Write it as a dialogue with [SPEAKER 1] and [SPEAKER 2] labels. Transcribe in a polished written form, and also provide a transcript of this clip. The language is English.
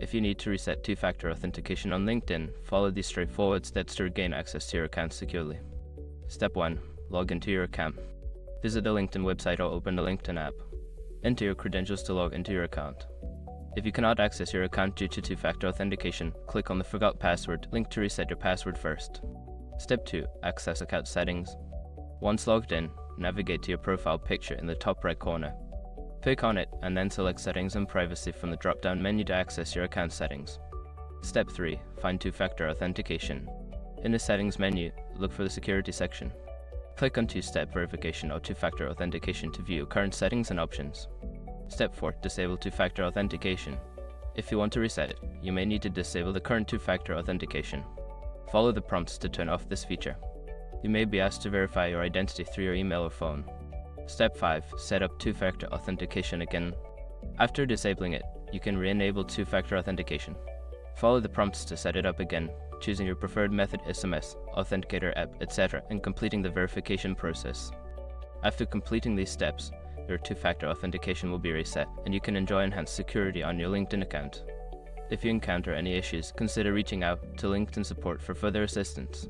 [SPEAKER 1] If you need to reset two-factor authentication on LinkedIn, follow these straightforward steps to regain access to your account securely. Step 1. Log into your account. Visit the LinkedIn website or open the LinkedIn app. Enter your credentials to log into your account. If you cannot access your account due to two-factor authentication, click on the Forgot Password link to reset your password first. Step 2. Access account settings. Once logged in, navigate to your profile picture in the top right corner. Click on it and then select Settings and Privacy from the drop-down menu to access your account settings. Step 3. Find two-factor authentication. In the Settings menu, look for the Security section. Click on Two-Step Verification or Two-Factor Authentication to view current settings and options. Step 4. Disable two-factor authentication. If you want to reset it, you may need to disable the current two-factor authentication. Follow the prompts to turn off this feature. You may be asked to verify your identity through your email or phone. Step 5. Set up two-factor authentication again. After disabling it, you can re-enable two-factor authentication. Follow the prompts to set it up again, choosing your preferred method SMS, authenticator app, etc. and completing the verification process. After completing these steps, your two-factor authentication will be reset and you can enjoy enhanced security on your LinkedIn account. If you encounter any issues, consider reaching out to LinkedIn support for further assistance.